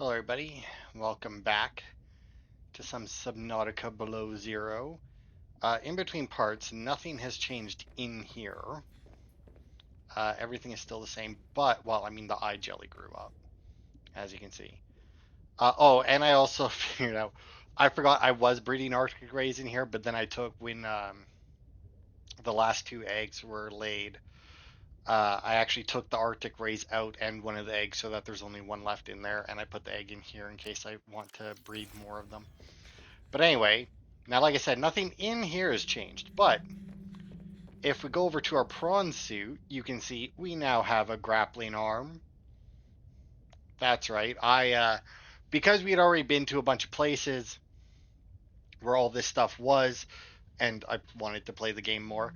Hello everybody, welcome back to some Subnautica Below Zero. In between parts, nothing has changed in here. Everything is still the same, but, well, I mean the eye jelly grew up, as you can see. Oh, and I also figured out, I forgot I was breeding Arctic rays in here, but then I took, when the last two eggs were laid, I actually took the Arctic rays out and one of the eggs so that there's only one left in there, and I put the egg in here in case I want to breed more of them. But anyway, now like I said, nothing in here has changed. But if we go over to our prawn suit, you can see we now have a grappling arm. That's right. Because we had already been to a bunch of places where all this stuff was, and I wanted to play the game more,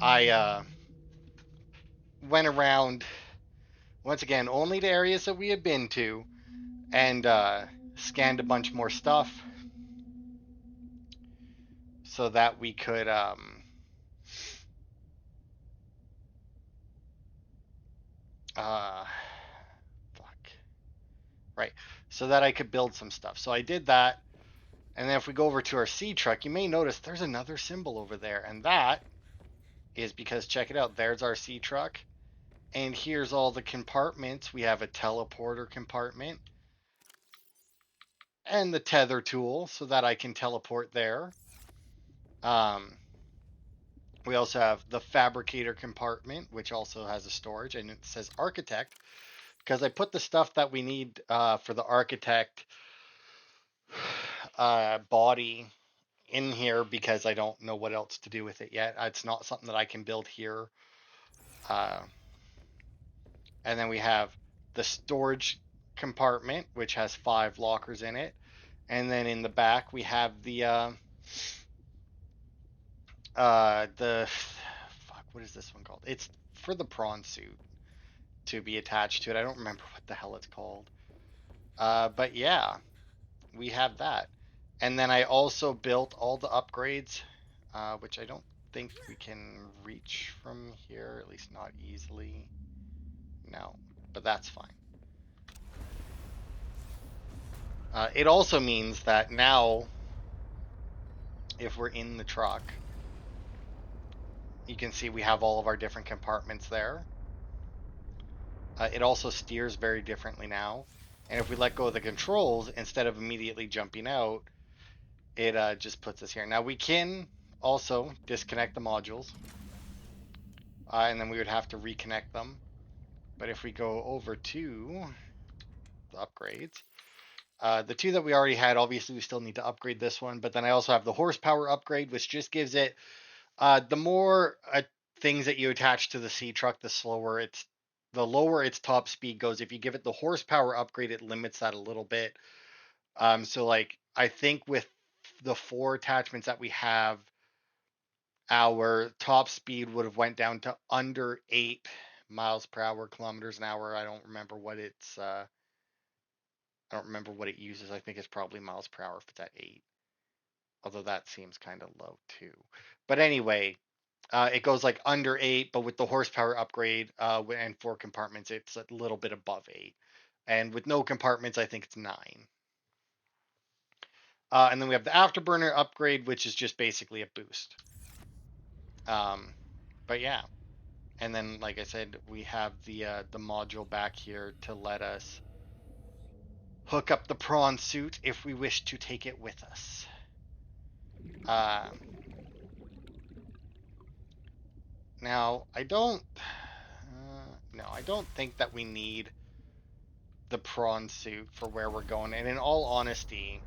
I went around once again only to areas that we had been to, and scanned a bunch more stuff so that we could uh fuck, right, so that I could build some stuff. So I did that. And then if we go over to our sea truck, you may notice there's another symbol over there. And that is because, check it out, there's our sea truck. And here's all the compartments. We have a teleporter compartment and the tether tool so that I can teleport there. Um, we also have the fabricator compartment, which also has a storage, and it says architect because I put the stuff that we need for the architect body in here because I don't know what else to do with it yet. It's not something that I can build here. Uh, and then we have the storage compartment, which has 5 lockers in it. And then in the back, we have the fuck, what is this one called? It's for the prawn suit to be attached to it. I don't remember what the hell it's called. But yeah, we have that. And then I also built all the upgrades, which I don't think we can reach from here, at least not easily. No, but that's fine. It also means that now, if we're in the truck, you can see we have all of our different compartments there. It also steers very differently now. And if we let go of the controls, instead of immediately jumping out, it just puts us here. Now we can also disconnect the modules, and then we would have to reconnect them. But if we go over to the upgrades, the two that we already had, obviously we still need to upgrade this one. But then I also have the horsepower upgrade, which just gives it the more things that you attach to the sea truck, the lower its top speed goes. If you give it the horsepower upgrade, it limits that a little bit. So like I think with the 4 attachments that we have, our top speed would have went down to under 8 miles per hour, kilometers an hour. I don't remember what it uses. I think it's probably miles per hour if it's at 8. Although that seems kind of low too. But anyway, it goes like under 8, but with the horsepower upgrade and 4 compartments, it's a little bit above 8. And with no compartments, I think it's 9. And then we have the afterburner upgrade, which is just basically a boost. But yeah, and then like I said, we have the module back here to let us hook up the prawn suit if we wish to take it with us. Uh, Now I don't. No, I don't think that we need the prawn suit for where we're going. And in all honesty,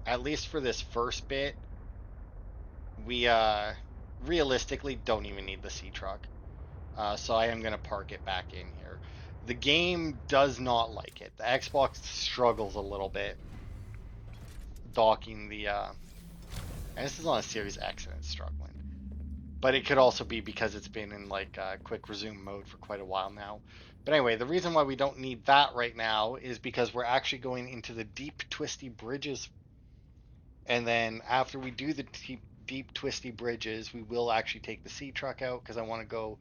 at least for this first bit, we realistically don't even need the sea truck. So I am gonna park it back in here. The game does not like it. The Xbox struggles a little bit docking and this is on a Series X and it's struggling. But it could also be because it's been in like quick resume mode for quite a while now. But anyway, the reason why we don't need that right now is because we're actually going into the deep twisty bridges, and then after we do the deep twisty bridges, we will actually take the sea truck out because I want to go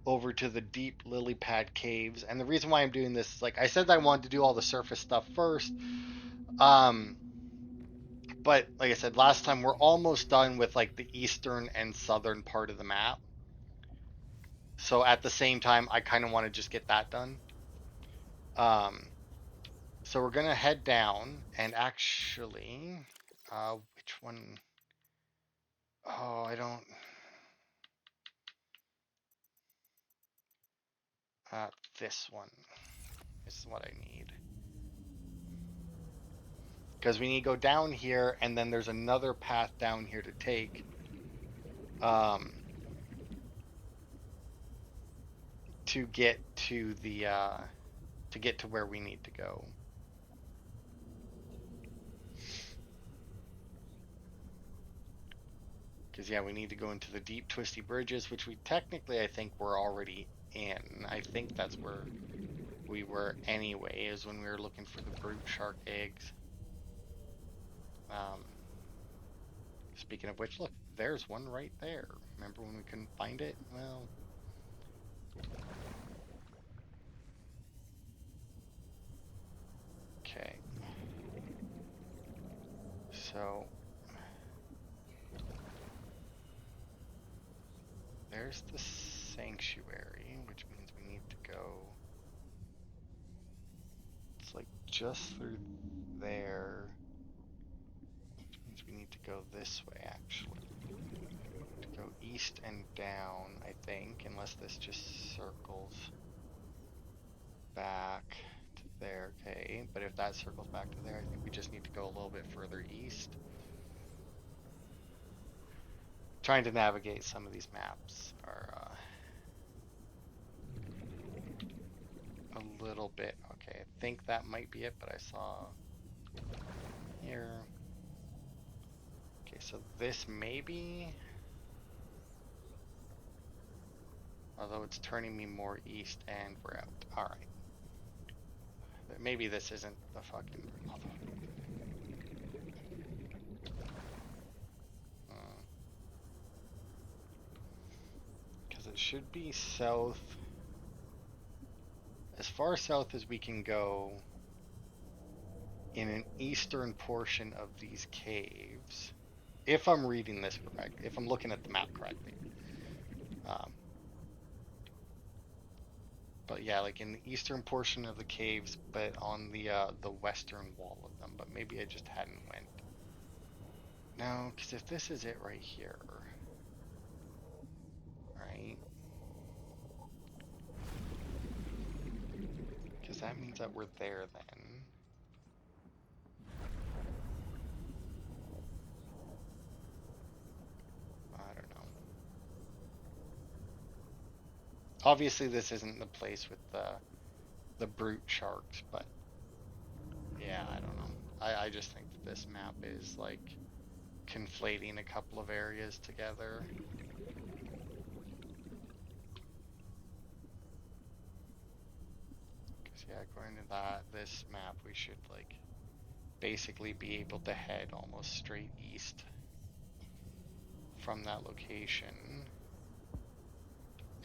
over to the deep lilypad caves. And the reason why I'm doing this is, like I said, I wanted to do all the surface stuff first. Um, but like I said last time, we're almost done with like the eastern and southern part of the map. So at the same time, I kind of want to just get that done. Um, so we're gonna head down and actually, which one? Oh, I don't. Uh, this one is what I need. Because we need to go down here, and then there's another path down here to take. Um, to get to the to get to where we need to go. Because yeah, we need to go into the deep twisty bridges, which we technically I think we're already in. I think that's where we were anyway, is when we were looking for the brute shark eggs. Um, Speaking of which, look, there's one right there. Remember when we couldn't find it? Well, okay. So there's the sanctuary, which means we need to go. It's like just through there. Which means we need to go this way, actually. To go east and down, I think, unless this just circles back to there. Okay, but if that circles back to there, I think we just need to go a little bit further east. Trying to navigate some of these maps are a little bit. Okay, I think that might be it, but I saw here. Okay, so this may be, although it's turning me more east and we're out. All right. Maybe this isn't the fucking. Because it should be south, as far south as we can go in an eastern portion of these caves. If I'm reading this correct, if I'm looking at the map correctly. But yeah, like in the eastern portion of the caves, but on the western wall of them. But maybe I just hadn't went. No, because if this is it right here, right? Because that means that we're there then. I don't know. Obviously, this isn't the place with the brute sharks, but yeah, I don't know. I just think that this map is like conflating a couple of areas together. Because yeah, according to this map, we should like basically be able to head almost straight east from that location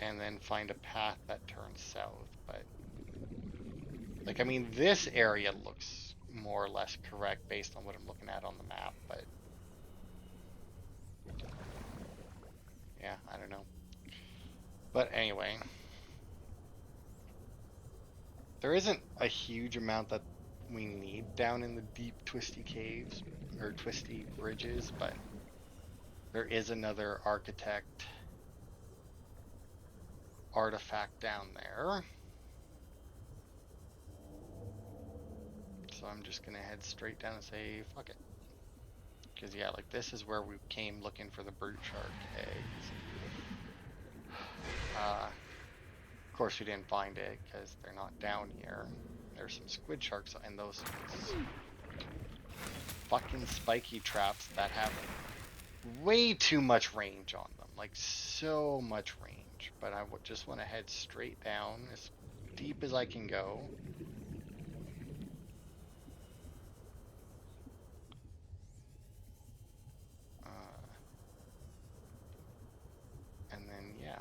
and then find a path that turns south. But like, I mean, this area looks more or less correct based on what I'm looking at on the map, but yeah, I don't know. But anyway, there isn't a huge amount that we need down in the deep twisty caves or twisty bridges, but there is another architect artifact down there. So I'm just gonna head straight down and say fuck it. Because yeah, like this is where we came looking for the brute shark eggs. Of course we didn't find it because they're not down here. There's some squid sharks and those fucking spiky traps that have way too much range on them. Like so much range. But I just want to head straight down as deep as I can go. And then yeah.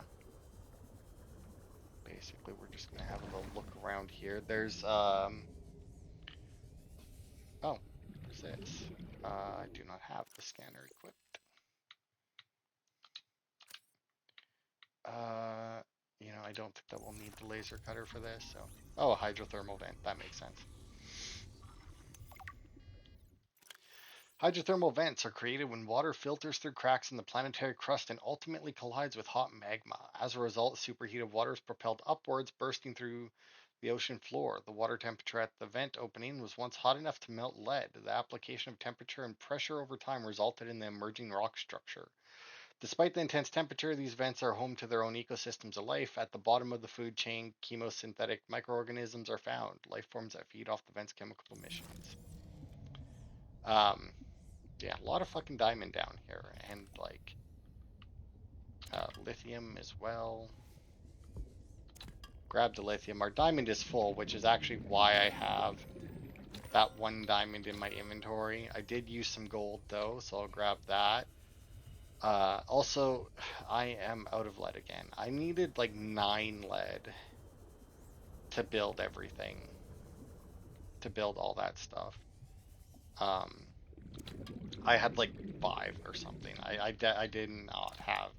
quickly, we're just gonna have a little look around here. There's oh, what's this? I do not have the scanner equipped. You know, I don't think that we'll need the laser cutter for this, so. Oh, a hydrothermal vent, that makes sense. Hydrothermal vents are created when water filters through cracks in the planetary crust and ultimately collides with hot magma. As a result, superheated water is propelled upwards, bursting through the ocean floor. The water temperature at the vent opening was once hot enough to melt lead. The application of temperature and pressure over time resulted in the emerging rock structure. Despite the intense temperature, these vents are home to their own ecosystems of life. At the bottom of the food chain, chemosynthetic microorganisms are found, life forms that feed off the vent's chemical emissions. Yeah, a lot of fucking diamond down here, and like lithium as well. Grab the lithium. Our diamond is full, which is actually why I have that one diamond in my inventory. I did use some gold though, so I'll grab that. Also, I am out of lead again. I needed like 9 lead to build everything, to build all that stuff. Um, I had like 5 or something. I did not have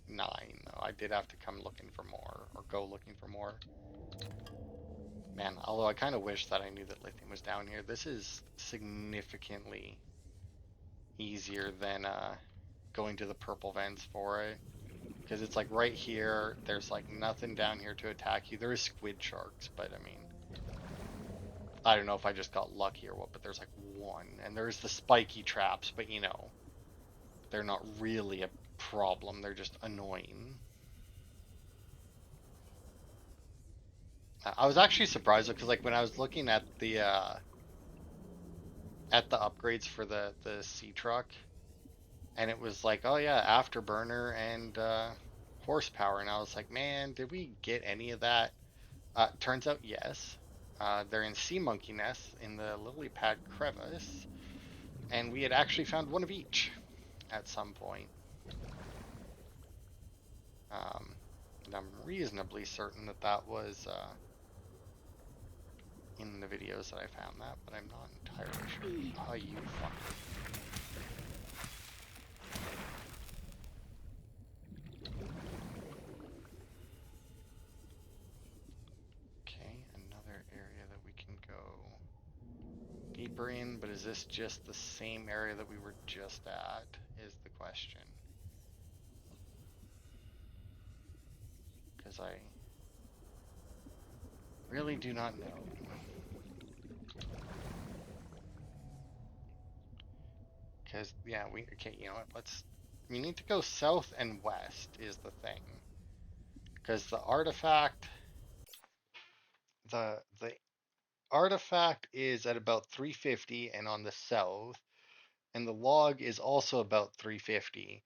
9 though. I did have to come looking for more, or go looking for more. Man, although I kind of wish that I knew that lithium was down here. This is significantly easier than going to the purple vents for it. Because it's like right here, there's like nothing down here to attack you. There is squid sharks, but I mean, I don't know if I just got lucky or what, but there's like one. And there's the spiky traps, but you know, they're not really a problem. They're just annoying. I was actually surprised because like when I was looking at the upgrades for the sea truck, and it was like, oh yeah, afterburner and horsepower, and I was like, man, did we get any of that? Turns out yes. They're in sea monkey nests in the lilypad crevice, and we had actually found one of each at some point. And I'm reasonably certain that that was in the videos that I found that, but I'm not entirely sure. Oh, you fucker. Okay, another area that we can go deeper in, but is this just the same area that we were just at, is the question. Because I really do not know. Because, yeah, okay, you know what, we need to go south and west is the thing. Because the artifact is at about 350 and on the south, and the log is also about 350.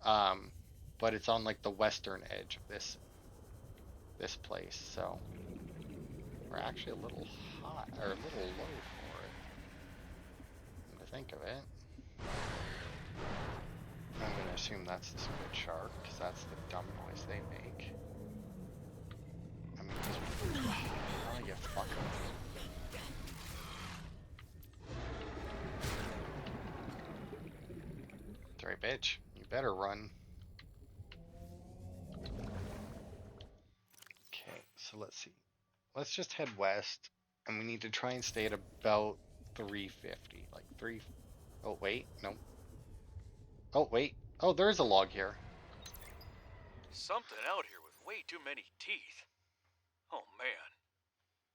But it's on like the western edge of this place, so we're actually a little high or a little low for it. Come to think of it, I'm gonna assume that's the squid shark because that's the dumb noise they make. I mean, oh, you fucker. Sorry, bitch. You better run. Okay, so let's see. Let's just head west, and we need to try and stay at about 350. Like 3. Oh, wait. No. Oh, wait. Oh, there is a log here. Something out here with way too many teeth. Oh man.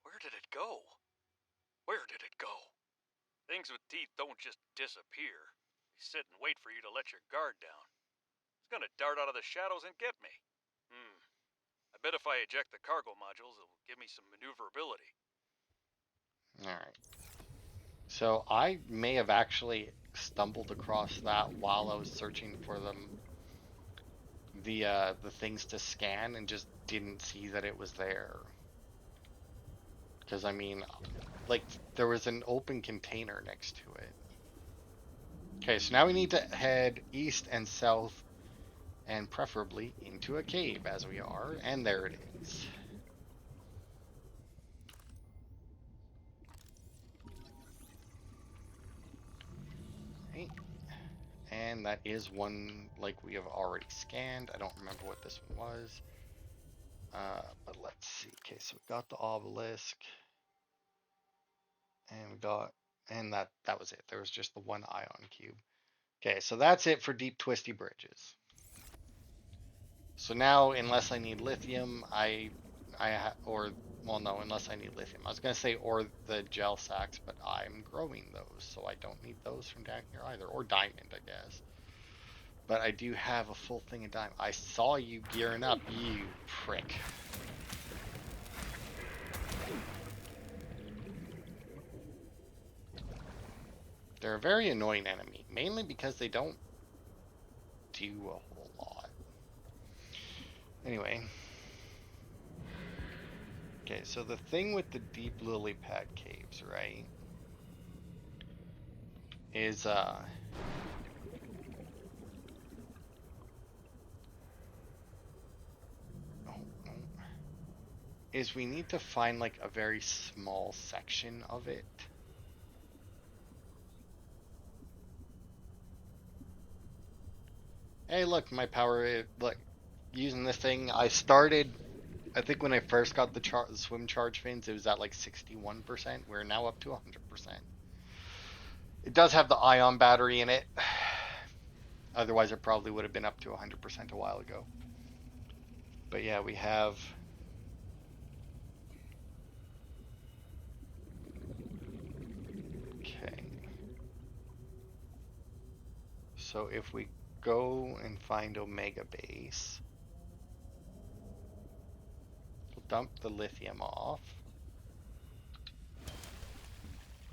Where did it go? Where did it go? Things with teeth don't just disappear. They sit and wait for you to let your guard down. It's gonna dart out of the shadows and get me. I bet if I eject the cargo modules, it'll give me some maneuverability. Alright. So I may have actually stumbled across that while I was searching for the things to scan and just didn't see that it was there. Because I mean, like, there was an open container next to it. Okay, so now we need to head east and south, and preferably into a cave as we are, and there it these. Right. And that is one like we have already scanned. I don't remember what this one was. But let's see. Okay, so we got the obelisk, and we got, and that was it. There was just the one ion cube. Okay, so that's it for deep twisty bridges. So now, unless I need lithium, or well, no, unless I need lithium. I was gonna say or the gel sacks, but I'm growing those, so I don't need those from down here either, or diamond, I guess. But I do have a full thing of diamond. I saw you gearing up, you prick. They're a very annoying enemy, mainly because they don't do a whole lot. Anyway. Okay, so the thing with the deep lily pad caves, right, is oh, no, is we need to find like a very small section of it. Hey, look, my power, look, using this thing, I think when I first got the swim charge fins, it was at like 61%. We're now up to 100%. It does have the ion battery in it. Otherwise, it probably would have been up to 100% a while ago. But yeah, we have. Okay. So if we go and find Omega Base, we'll dump the lithium off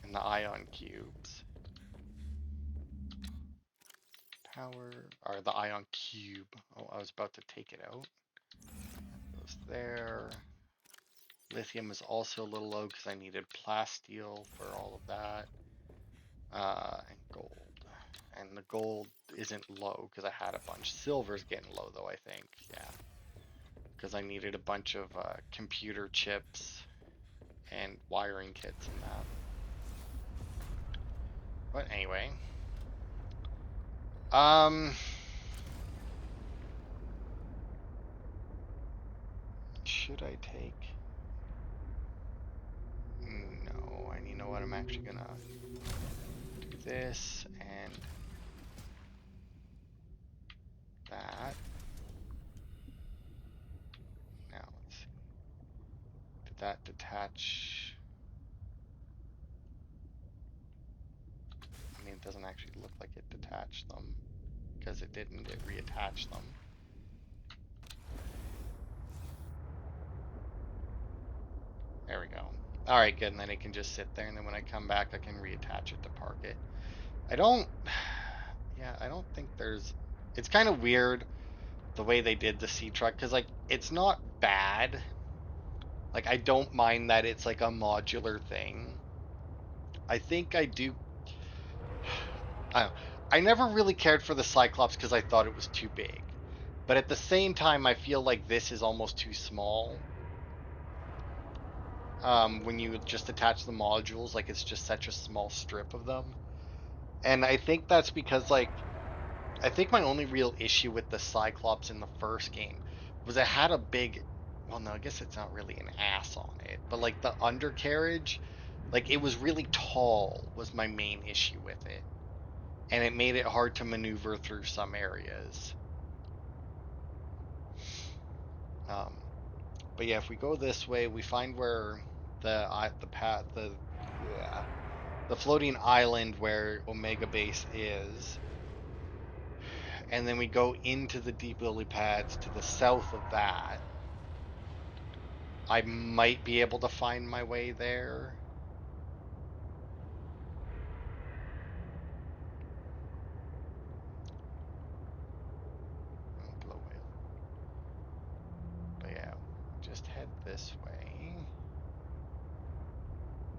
and the ion cubes. Power, or the ion cube. Oh, I was about to take it out. That goes there. Lithium is also a little low because I needed plasteel for all of that. And gold. And the gold isn't low because I had a bunch. Silver's getting low though, I think. Yeah. Because I needed a bunch of computer chips and wiring kits and that. But anyway. Um. Should I take? No, and you know what? I'm actually gonna do this and that. Now let's see. Did that detach? I mean, it doesn't actually look like it detached them because it didn't. It reattached them. There we go. All right, good. And then it can just sit there, and then when I come back, I can reattach it to park it. I don't. Yeah, I don't think there's. It's kind of weird the way they did the sea truck because like it's not bad. Like I don't mind that it's like a modular thing. I think I do. I don't know. I never really cared for the Cyclops because I thought it was too big. But at the same time, I feel like this is almost too small. When you just attach the modules, like it's just such a small strip of them. And I think that's because like I think my only real issue with the Cyclops in the first game was it had a big, well, no, I guess it's not really an ass on it, but like the undercarriage, like it was really tall was my main issue with it. And it made it hard to maneuver through some areas. Um, but yeah, if we go this way, we find where the path the floating island where Omega Base is, and then we go into the deep lily pads to the south of that. I might be able to find my way there. Glow whale. But yeah, just head this way.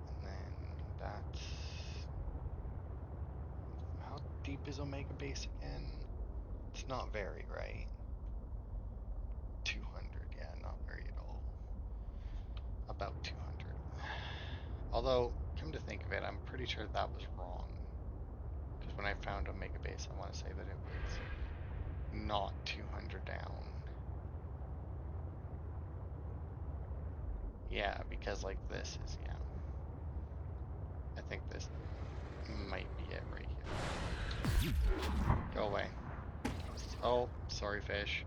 And then that's. How deep is Omega Base again? It's not very, right? 200, yeah, not very at all. Although, come to think of it, I'm pretty sure that was wrong. Because when I found Omega Base, I want to say that it was not 200 down. Yeah, because like this is, yeah. I think this might be it right here. Go away. Oh, sorry fish.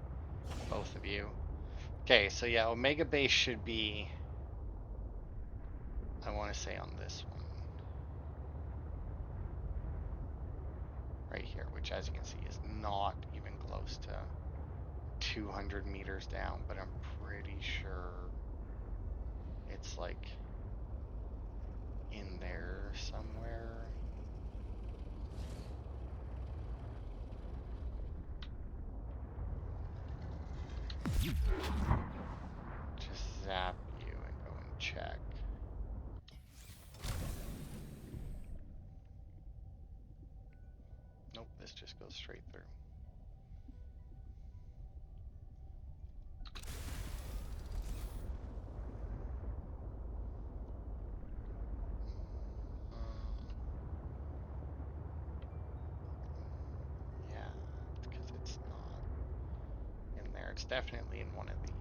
Both of you. Okay, so yeah, Omega Base should be, I want to say on this one. Right here, which as you can see is not even close to 200 meters down, but I'm pretty sure it's like in there somewhere. Just zap you and go and check. Nope, this just goes straight through. Yeah, because it's not in there. It's definitely in one of these.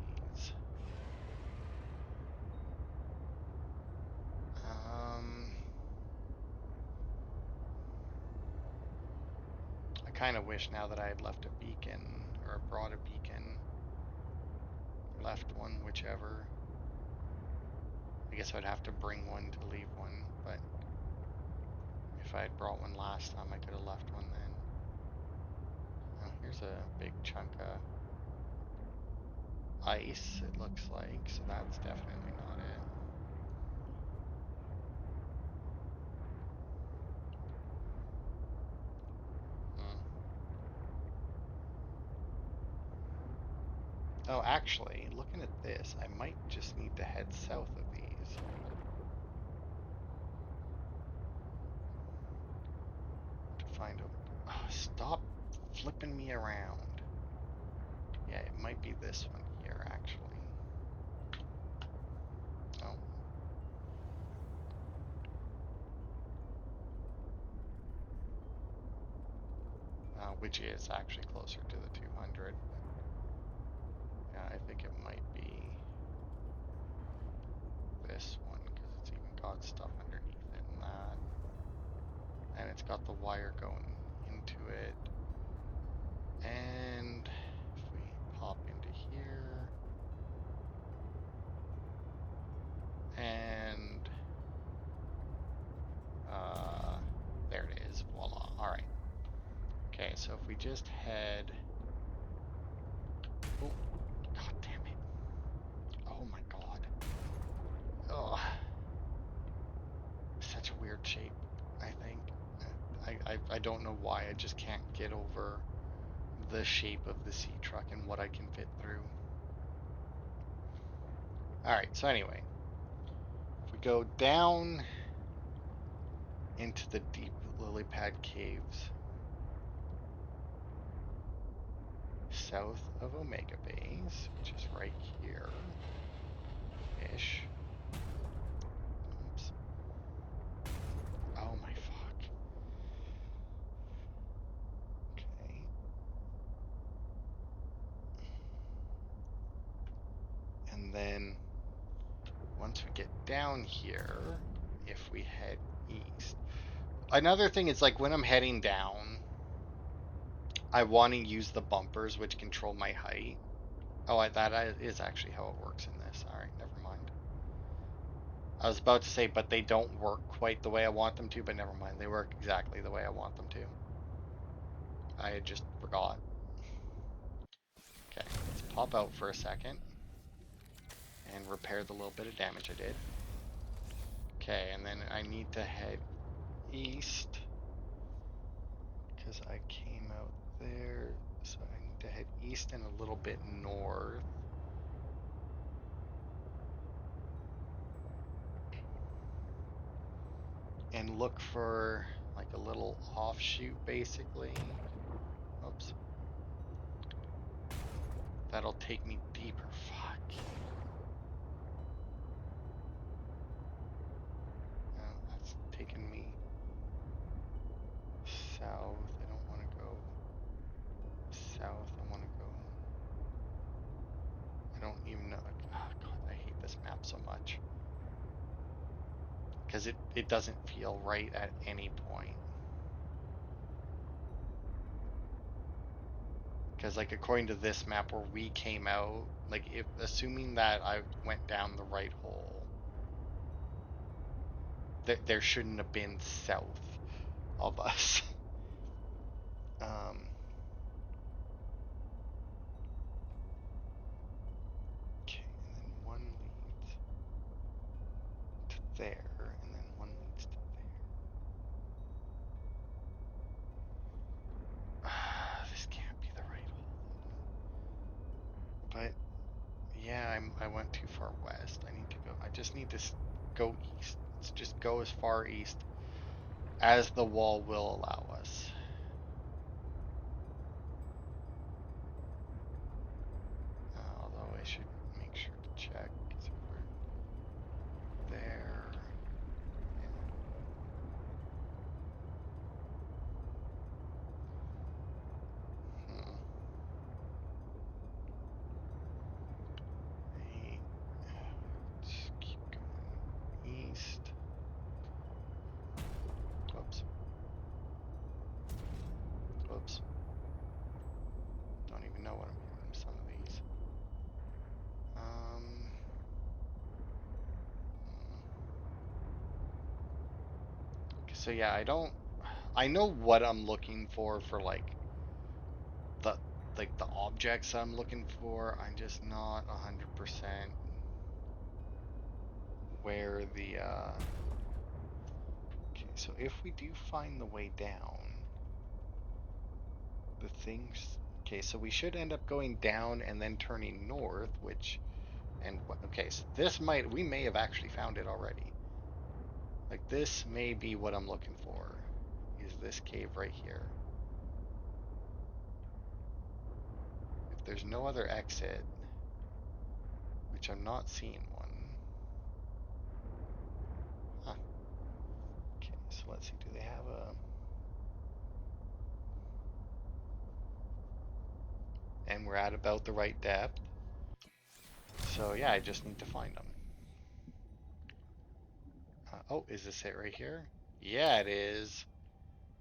I kind of wish now that I had left a beacon, or brought a beacon, left one, whichever. I guess I'd have to bring one to leave one, but if I had brought one last time, I could have left one then. Oh, here's a big chunk of ice, it looks like, so that's definitely not it. Oh, actually, looking at this, I might just need to head south of these. To find a... Oh, stop flipping me around. Yeah, it might be this one here, actually. Oh. Which is actually closer to the 200. Yeah, I think it might be this one, because it's even got stuff underneath it and that. And it's got the wire going into it. And if we pop into here, and there it is, voila. Alright. Okay, so if we just head... Oh, god damn it. Oh my god. Oh, such a weird shape, I think. I don't know why, I just can't get over the shape of the sea truck and what I can fit through. Alright, so anyway, if we go down into the deep lilypad caves south of Omega Base, which is right here ish. Oops. Oh my fuck. Okay. And then once we get down here, if we head east. Another thing is like when I'm heading down, I want to use the bumpers which control my height. Oh, that is actually how it works in this. All right, never mind. I was about to say, but they don't work quite the way I want them to, but never mind. They work exactly the way I want them to. I had just forgot. Okay, let's pop out for a second and repair the little bit of damage I did. Okay, and then I need to head east because I came out there. So I need to head east and a little bit north. And look for like a little offshoot basically. Oops. That'll take me deeper. Fuck. because it doesn't feel right at any point. Because like according to this map where we came out, like if assuming that I went down the right hole, there shouldn't have been south of us. Okay, and then one leads to there, and then one leads to there. This can't be the right hole then. But yeah, I went too far west. I need to go. I just need to go east. Let's just go as far east as the wall will allow us. Although I should make sure to check. So we're there. Yeah. Let's keep going east. Whoops. Whoops. Don't even know what I'm doing. Some of these. So yeah, I know what I'm looking for like the the objects I'm looking for. I'm just not 100% where the okay, so if we do find the way down, the things okay, so we should end up going down and then turning north, which and okay, so we may have actually found it already. Like this may be what I'm looking for. Is this cave right here? If there's no other exit, which I'm not seeing one. Huh. Okay, so let's see. Do they have a... And we're at about the right depth. So yeah, I just need to find them. Oh, is this it right here? Yeah, it is.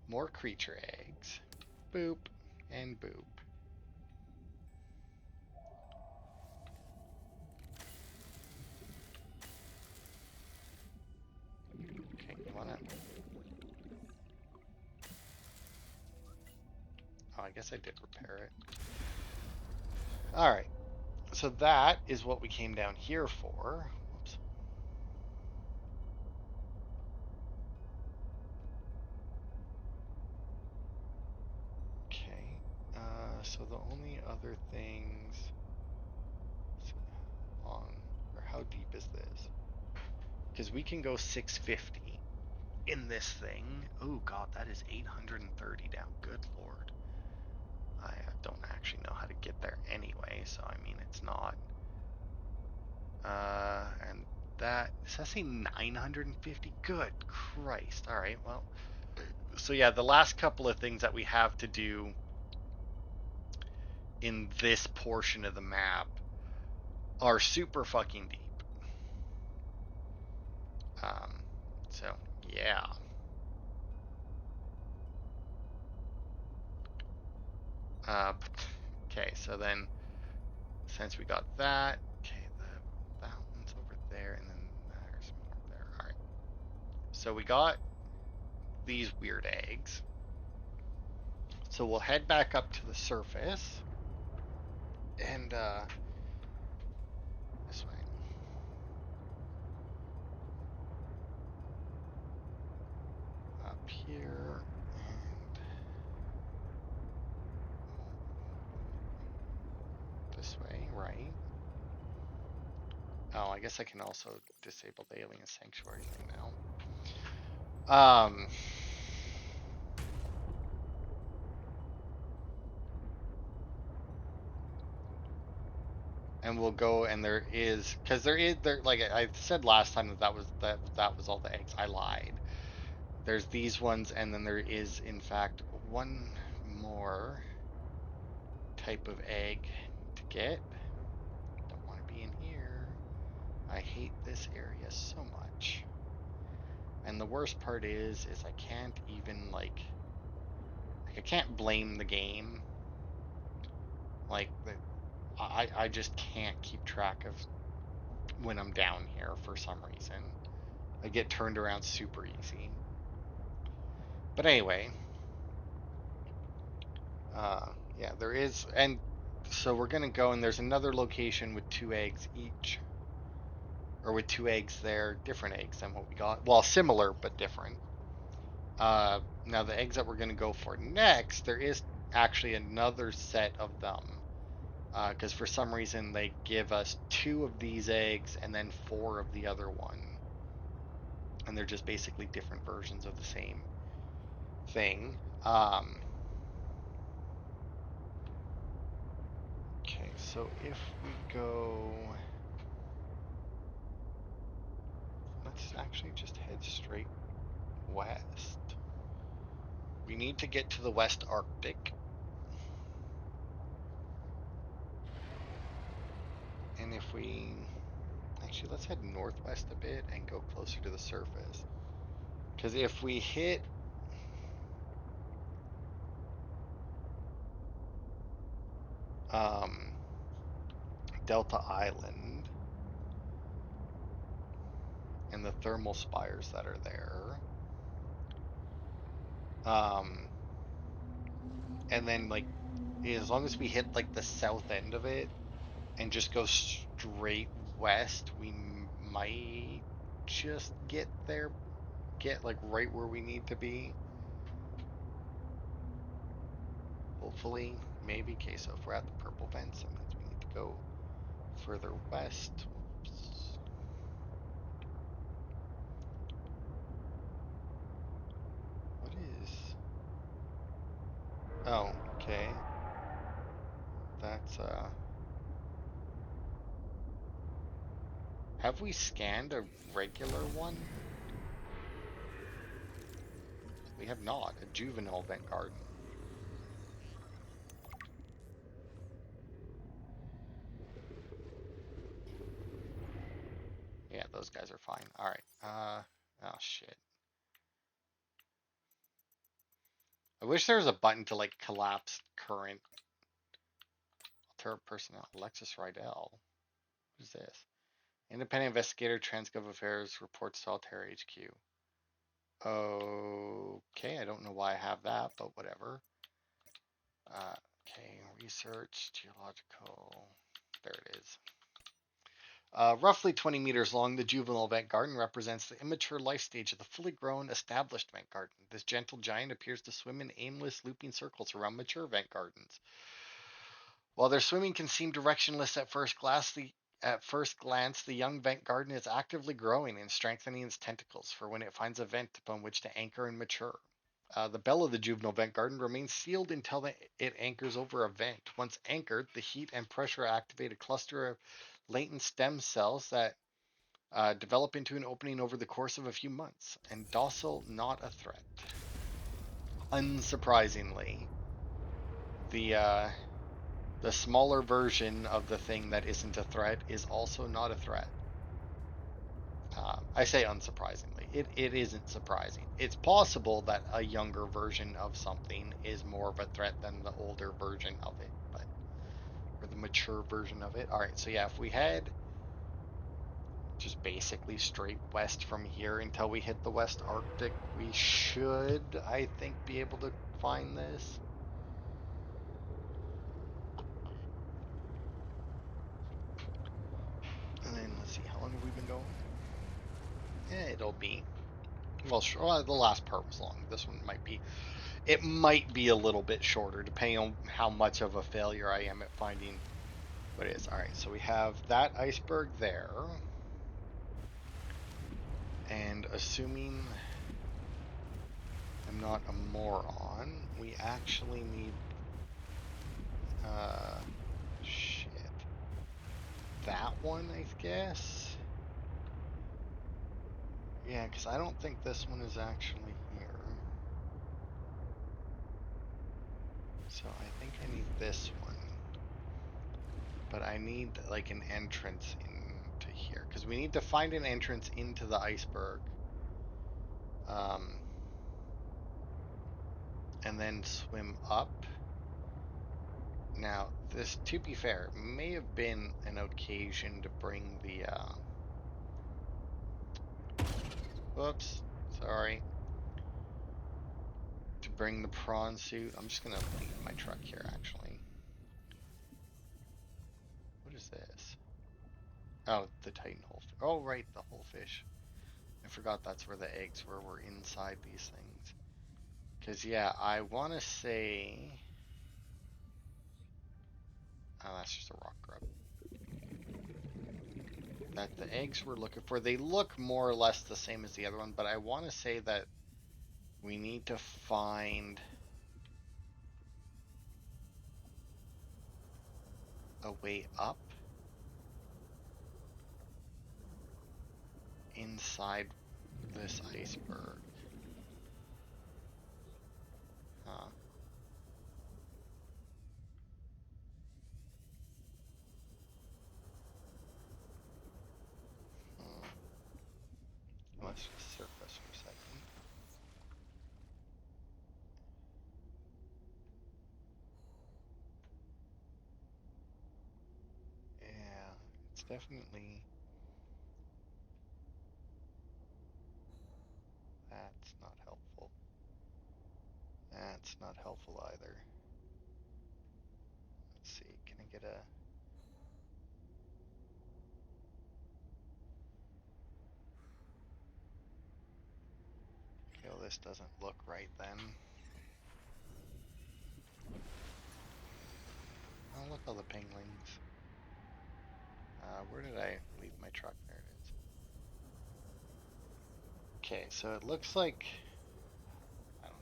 More creature eggs. Boop and boop. Okay, you wanna... Oh, I guess I did repair it. Alright, so that is what we came down here for. Whoops. Okay, so the only other things... long, or how deep is this? Because we can go 650 in this thing. Oh god, that is 830 down. Good lord. I don't actually know how to get there anyway, so I mean it's not. And that does that say 950? Good Christ. All right, well, so yeah, the last couple of things that we have to do in this portion of the map are super fucking deep. Um, so yeah. Okay, so then since we got that, okay, that one's over there, and then there's more there. All right, so we got these weird eggs. So we'll head back up to the surface, and this way. Up here, and this way, right? Oh, I guess I can also disable the alien sanctuary thing now. And we'll go, and there is, because there like I said last time that was all the eggs. I lied. There's these ones, and then there is in fact one more type of egg to get. Don't want to be in here. I hate this area so much. And the worst part is I can't even I can't blame the game. Like I just can't keep track of when I'm down here for some reason. I get turned around super easy. But anyway, yeah, there is, and so we're gonna go, and there's another location with 2 eggs each, or with 2 eggs there, different eggs than what we got. Well, similar but different. Now the eggs that we're gonna go for next, there is actually another set of them, because for some reason they give us 2 of these eggs and then 4 of the other one, and they're just basically different versions of the same thing. Okay, so if we go, let's actually just head straight west. We need to get to the West Arctic. And if we, actually, let's head northwest a bit and go closer to the surface. Because if we hit, um, Delta Island and the thermal spires that are there, um, and then as long as we hit the south end of it and just go straight west, we might just get there, get right where we need to be. Hopefully, maybe. Okay, so if we're at the purple vents, that means we need to go further west. Whoops. What is? Oh, okay. That's Have we scanned a regular one? We have not. A juvenile vent garden. Yeah, those guys are fine. All right. Oh shit. I wish there was a button to collapse current alter personnel. Alexis Rydell. What is this? Independent investigator, Transgov Affairs reports to Altair HQ. Okay, I don't know why I have that, but whatever. Okay, research, geological. There it is. Roughly 20 meters long, the juvenile vent garden represents the immature life stage of the fully grown, established vent garden. This gentle giant appears to swim in aimless, looping circles around mature vent gardens. While their swimming can seem directionless at first glance, the young vent garden is actively growing and strengthening its tentacles for when it finds a vent upon which to anchor and mature. The bell of the juvenile vent garden remains sealed until it anchors over a vent. Once anchored, the heat and pressure activate a cluster of latent stem cells that develop into an opening over the course of a few months. And docile, not a threat. Unsurprisingly, the smaller version of the thing that isn't a threat is also not a threat. I say unsurprisingly. It isn't surprising. It's possible that a younger version of something is more of a threat than the older version of it, but or the mature version of it. All right, so yeah, if we head just basically straight west from here until we hit the West Arctic, we should, I think, be able to find this. And then let's see, how long have we been going? It'll be, well, sure, the last part was long. This one might be, it might be a little bit shorter depending on how much of a failure I am at finding what it is. All right, so we have that iceberg there. And assuming I'm not a moron, we actually need, uh, shit. That one, I guess? Yeah, because I don't think this one is actually here. So I think I need this one. But I need an entrance into here. Because we need to find an entrance into the iceberg. Um, and then swim up. Now, this, to be fair, may have been an occasion to bring the, whoops, sorry, to bring the prawn suit. I'm just gonna leave my truck here, actually. What is this? Oh, the Titan whole. Oh, right, the whole fish. I forgot that's where the eggs were inside these things. Because, yeah, I want to say. Oh, that's just a rock grub. That the eggs we're looking for, they look more or less the same as the other one, but I want to say that we need to find a way up inside this iceberg. Huh. Hmm. Let's just surface for a second. Yeah, it's definitely. That's not helpful. That's not helpful either. Let's see. Can I get a. Okay, well, this doesn't look right then. Oh, look, all the penguins. Where did I leave my truck? There it is. Okay, so it looks like. I don't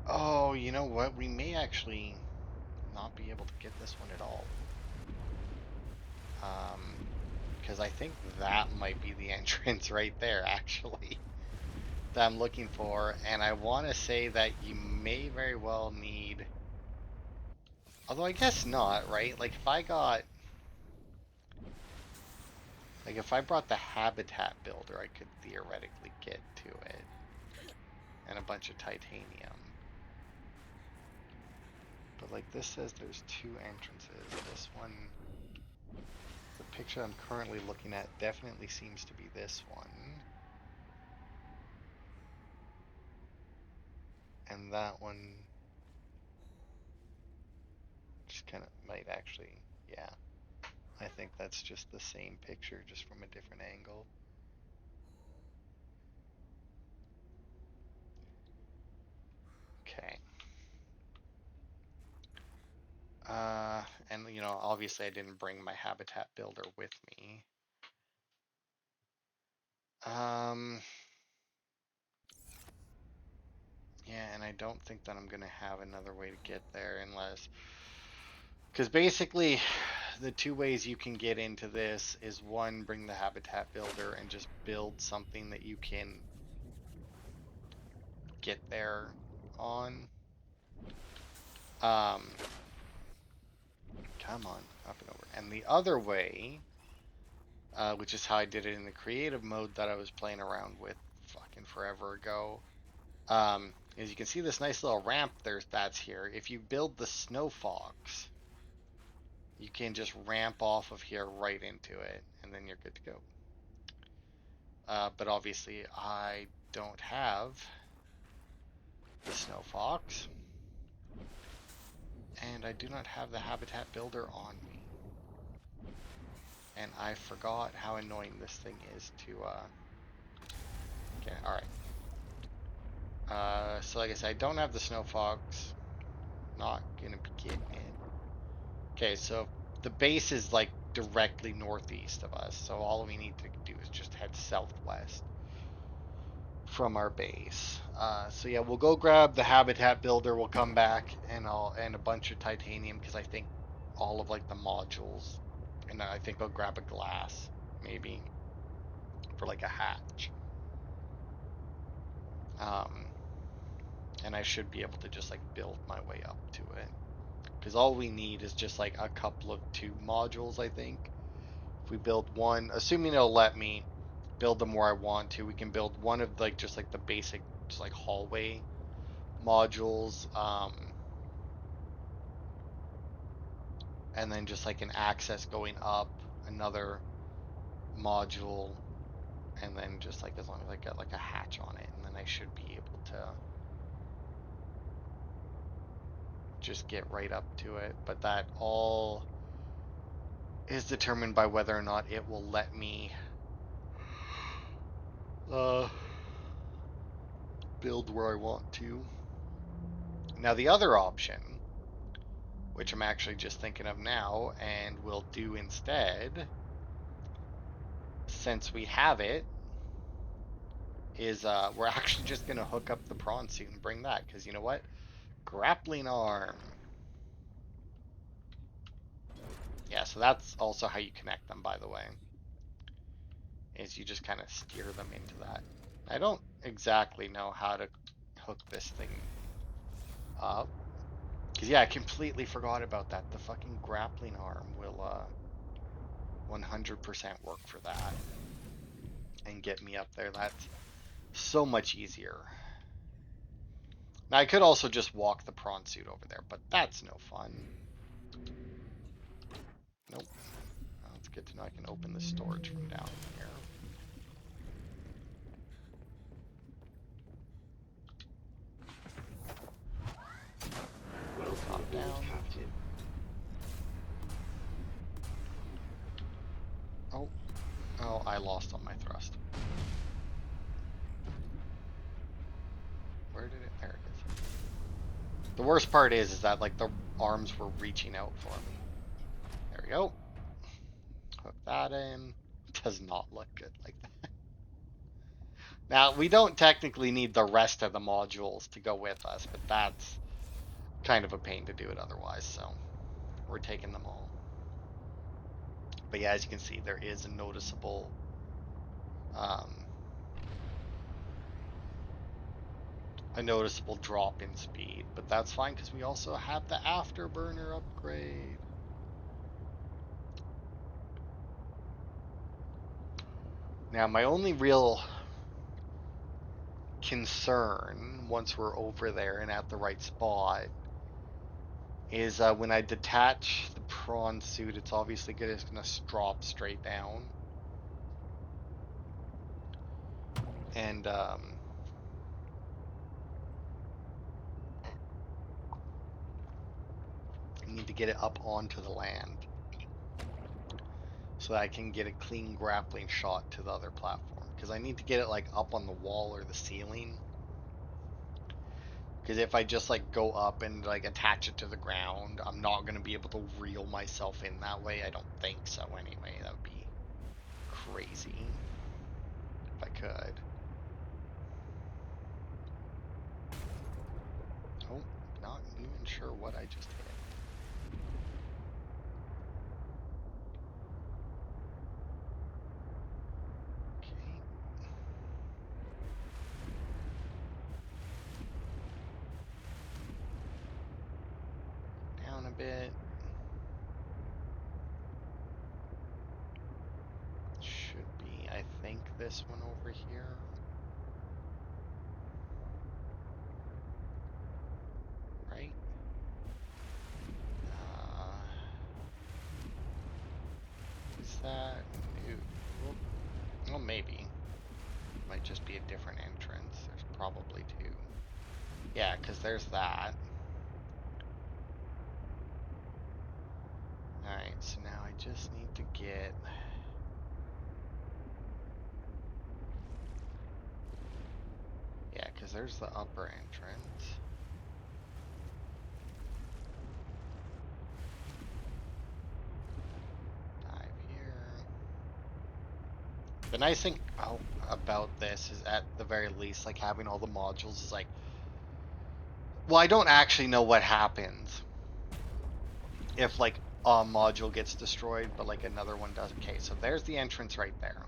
know. Oh, you know what? We may actually not be able to get this one at all. Because I think that might be the entrance right there, actually, that I'm looking for. And I want to say that you may very well need. Although I guess not, right? Like if I got. Like if I brought the habitat builder, I could theoretically get to it. And a bunch of titanium. But like this says there's two entrances. This one. The picture I'm currently looking at definitely seems to be this one. And that one just kind of might actually, yeah. I think that's just the same picture, just from a different angle. Okay. And obviously I didn't bring my habitat builder with me. Um, yeah, and I don't think that I'm gonna have another way to get there unless, because basically, the two ways you can get into this is one, bring the habitat builder and just build something that you can get there on. Um, come on, up and over. And the other way, which is how I did it in the creative mode that I was playing around with fucking forever ago, is you can see this nice little ramp that's here. If you build the snow fox, you can just ramp off of here right into it, and then you're good to go. But obviously, I don't have the snow fox, and I do not have the habitat builder on me. And I forgot how annoying this thing is to get. All right. So like I said, I don't have the snow fox. Not gonna be getting it. Okay, so the base is like directly northeast of us, so all we need to do is just head southwest from our base. So yeah, we'll go grab the habitat builder. We'll come back and a bunch of titanium because I think all of like the modules, and I think I'll grab a glass maybe for like a hatch. Um, and I should be able to just like build my way up to it because all we need is just like a couple of tube modules, I think, If we build one, assuming it'll let me build them where I want to, we can build one of like just like the basic just like hallway modules, and then just like an access going up, another module, and then just like as long as I get like a hatch on it, and then I should be able to just get right up to it. But that all is determined by whether or not it will let me uh, build where I want to. Now the other option, which I'm actually just thinking of now and will do instead, since we have it, is we're actually just going to hook up the prawn suit and bring that, because you know what? Grappling arm. Yeah, so that's also how you connect them, by the way, is you just kind of steer them into that. I don't exactly know how to hook this thing up, because yeah, I completely forgot about that. The fucking grappling arm will 100% work for that and get me up there. That's so much easier. Now I could also just walk the prawn suit over there, but that's no fun. Nope. Well, it's good to know I can open the storage from down here. Drop down. Oh, oh, I lost on my thrust. Where did it? There it is. The worst part is that like the arms were reaching out for me. There we go. Hook that in. Does not look good like that. Now, we don't technically need the rest of the modules to go with us, but that's kind of a pain to do it otherwise, so we're taking them all. But yeah, as you can see, there is um, a noticeable drop in speed, but that's fine because we also have the afterburner upgrade. Now, my only real concern once we're over there and at the right spot is when I detach the prawn suit, it's obviously gonna drop straight down. And I need to get it up onto the land so that I can get a clean grappling shot to the other platform. Because I need to get it like up on the wall or the ceiling. Because if I just like go up and like attach it to the ground, I'm not going to be able to reel myself in that way. I don't think so anyway. That would be crazy if I could. Oh, not even sure what I just hit. Okay. Down a bit. Should be, I think, this one over here. Right? Is that new? Well, maybe. Might just be a different entrance. There's probably two. Yeah, because there's that. Alright, so now I just need to get... Yeah, because there's the upper entrance. Dive here. The nice thing about this is at the very least, like having all the modules is like... Well, I don't actually know what happens if like a module gets destroyed, but like another one does. Okay, so there's the entrance right there.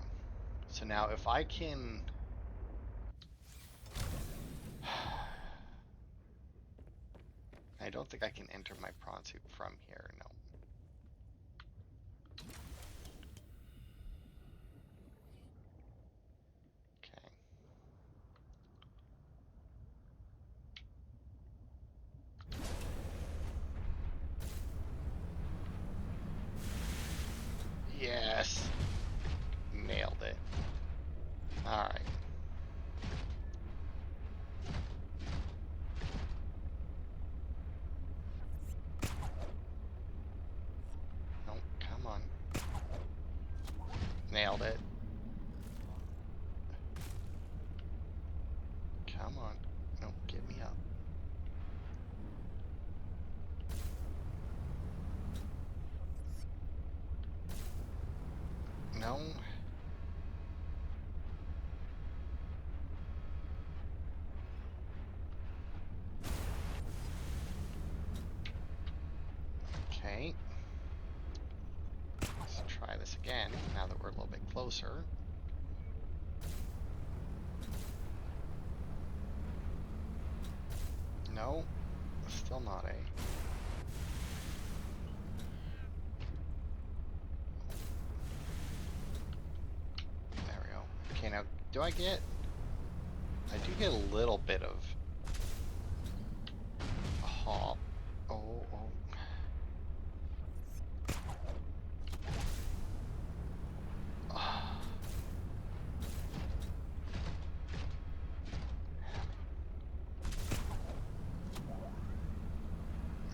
So now if I can... I don't think I can enter my prawn suit from here, no. Yes. Nailed it. Alright. Nope, come on. Nailed it. Come on. Nope, get me up. No. Okay. Let's try this again now that we're a little bit closer. No. Still not a. There we go. Okay, now do I get... I do get a little bit of a hop. Oh, oh.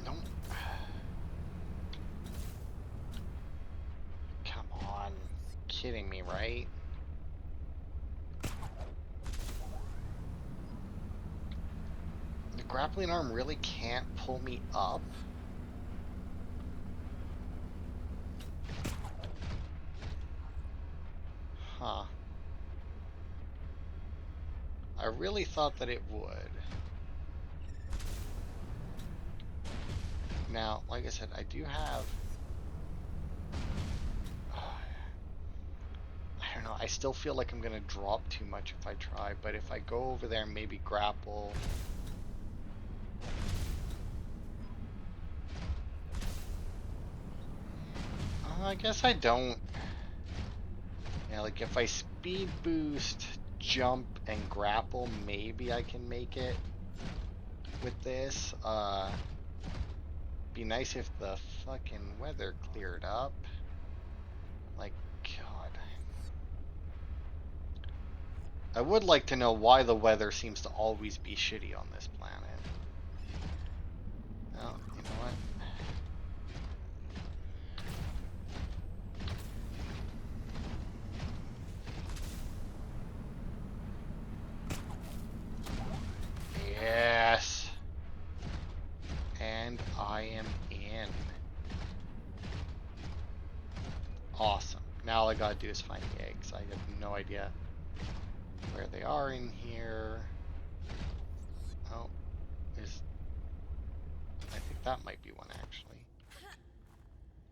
No. Come on. Kidding me, right? The grappling arm really can't pull me up. Huh. I really thought that it would. Now, like I said, I do have... I don't know, I still feel like I'm going to drop too much if I try, but if I go over there and maybe grapple... I guess I don't. Yeah, like if I speed boost, jump, and grapple, maybe I can make it with this. Be nice if the fucking weather cleared up. Like, God. I would like to know why the weather seems to always be shitty on this planet. Oh, you know what? Yes. And I am in. Awesome. Now all I gotta do is find the eggs. I have no idea where they are in here. Oh, I think that might be one actually.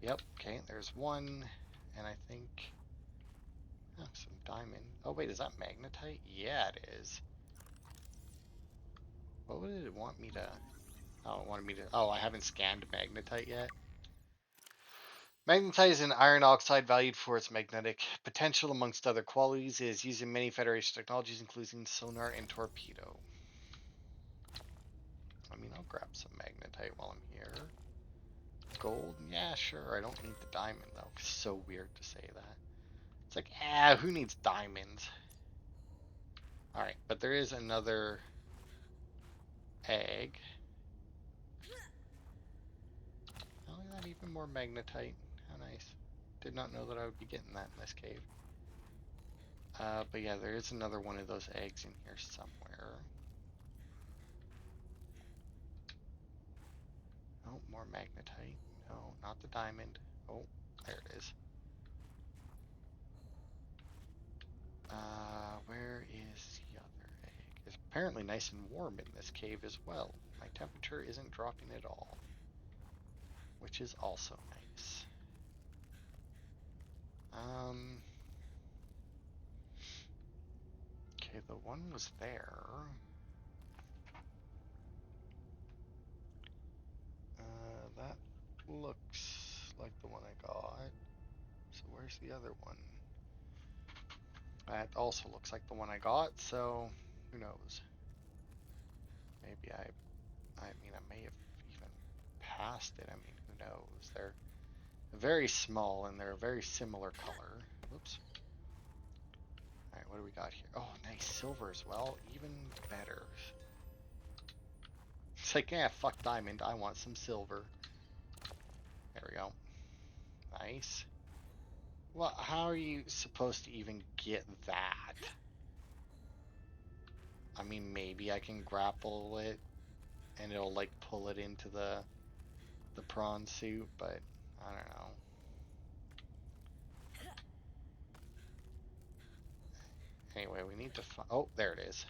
Yep, okay, there's one, and I think, oh, some diamond. Oh wait, is that magnetite? Yeah, it is. What would it want me to, oh, it wanted me to, oh, I haven't scanned magnetite yet. Magnetite is an iron oxide valued for its magnetic potential amongst other qualities. It is used in many Federation technologies, including sonar and torpedo. I mean, I'll grab some magnetite while I'm here. Gold? Yeah, sure. I don't need the diamond, though. It's so weird to say that. It's like, who needs diamonds? Alright, but there is another egg. Oh, look at that, even more magnetite. How nice. Did not know that I would be getting that in this cave. But yeah, there is another one of those eggs in here somewhere. Oh, more magnetite. No, not the diamond. Oh, there it is. Where is the other egg? It's apparently nice and warm in this cave as well. My temperature isn't dropping at all, which is also nice. Okay, the one was there. That looks like the one I got. So where's the other one? That also looks like the one I got, so who knows? Maybe I mean, I may have even passed it. I mean, who knows? They're very small and they're a very similar color. Whoops. Alright, what do we got here? Oh, nice silver as well. Even better. It's like, yeah, fuck diamond. I want some silver. There we go. Nice. Well, how are you supposed to even get that? I mean, maybe I can grapple it and it'll like pull it into the prawn suit, but I don't know. Anyway, we need to find. Oh, there it is.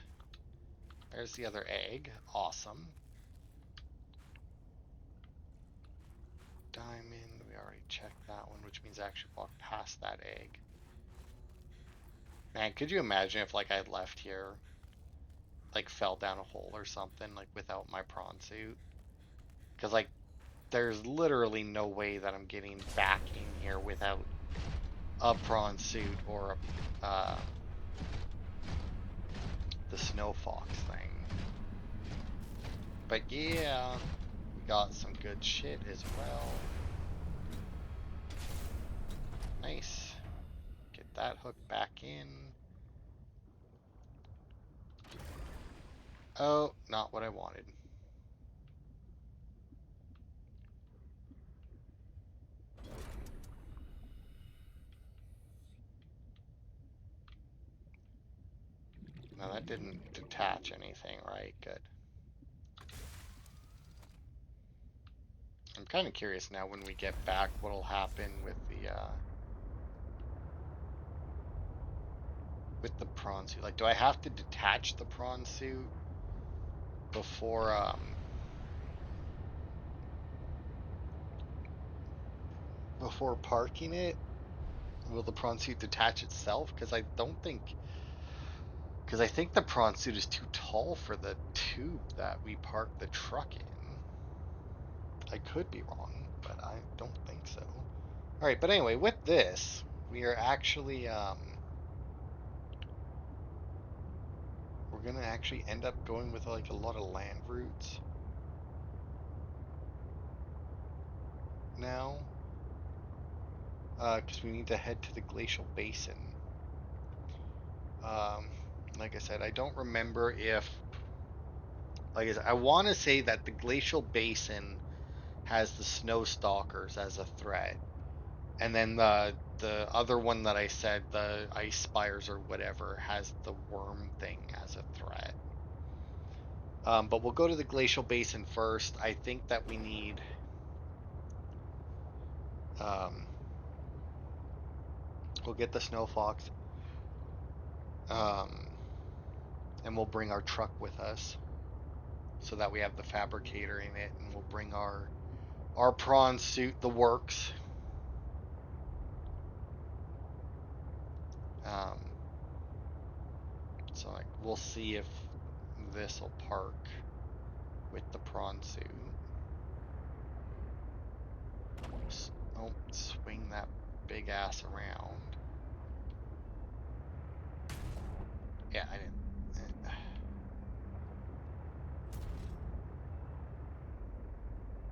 There's the other egg. Awesome. Diamond. We already checked that one, which means I actually walked past that egg. Man, could you imagine if like I had left here, like fell down a hole or something, like without my prawn suit? Because like there's literally no way that I'm getting back in here without a prawn suit or the snow fox thing. But yeah, we got some good shit as well. Nice. Get that hooked back in. Oh, not what I wanted. No, that didn't detach anything, right? Good. I'm kind of curious now when we get back what'll happen with the prawn suit. Like, do I have to detach the prawn suit before before parking it? Will the prawn suit detach itself? Because I think the prawn suit is too tall for the tube that we parked the truck in. I could be wrong, but I don't think so. All right, but anyway, with this, we are actually we're gonna actually end up going with like a lot of land routes now, because we need to head to the glacial basin. Um, like I said, I don't remember if, like I said, I want to say that the glacial basin has the snow stalkers as a threat, and then the other one that I said, the ice spires or whatever, has the worm thing as a threat. But we'll go to the glacial basin first. I think that we need um, we'll get the snow fox, um, and we'll bring our truck with us so that we have the fabricator in it, and we'll bring our prawn suit, the works. Um, so like we'll see if this will park with the prawn suit. Oh, swing that big ass around. Yeah, I didn't.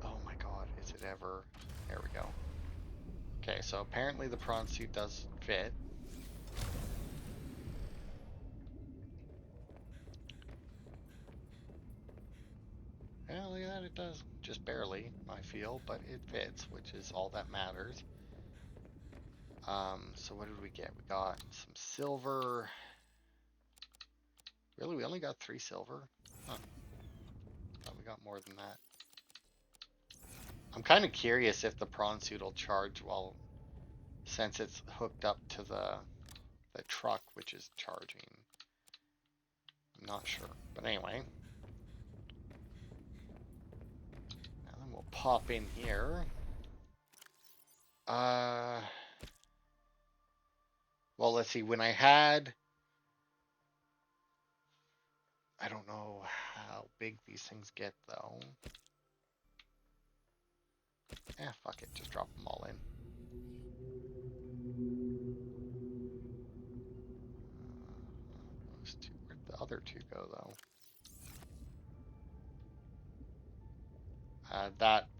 Oh my god, is it ever? There we go. Okay, so apparently the prawn suit does fit. Yeah, look at that, it does. Just barely, I feel, but it fits, which is all that matters. So what did we get? We got some silver. Really, we only got 3 silver? Huh. Thought we got more than that. I'm kind of curious if the prawn suit will charge while, since it's hooked up to the truck, which is charging. I'm not sure. But anyway. Now then we'll pop in here. Well, let's see. When I had, I don't know how big these things get though. Fuck it. Just drop them all in. Those two. Where'd the other 2 go though?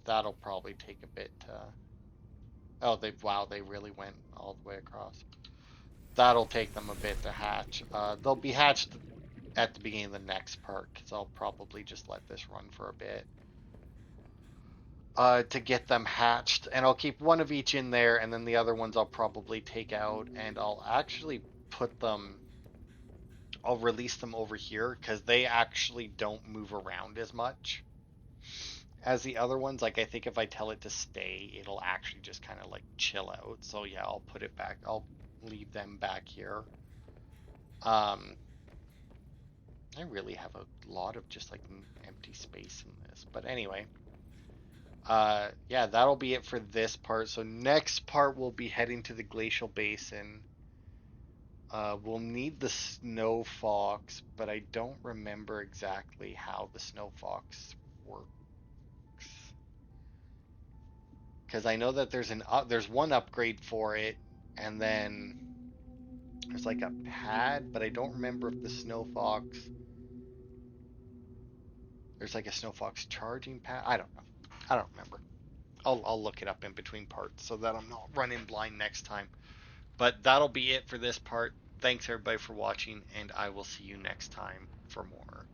That'll probably take a bit to. Oh, wow, they really went all the way across. that'll take them a bit to hatch. They'll be hatched at the beginning of the next part because I'll probably just let this run for a bit to get them hatched, and I'll keep one of each in there, and then the other ones I'll probably take out, and I'll actually put them. I'll release them over here because they actually don't move around as much as the other ones. Like I think if I tell it to stay, it'll actually just kind of like chill out. So yeah, I'll put it back. I'll leave them back here. Um, I really have a lot of just like empty space in this. But anyway, yeah, that'll be it for this part. So next part we'll be heading to the glacial basin. We'll need the snow fox, but I don't remember exactly how the snow fox works. Because I know that there's one upgrade for it, and then there's like a pad, but I don't remember if the snow fox there's like a snow fox charging pad. I don't know. I don't remember. I'll look it up in between parts so that I'm not running blind next time. But that'll be it for this part. Thanks everybody for watching, and I will see you next time for more.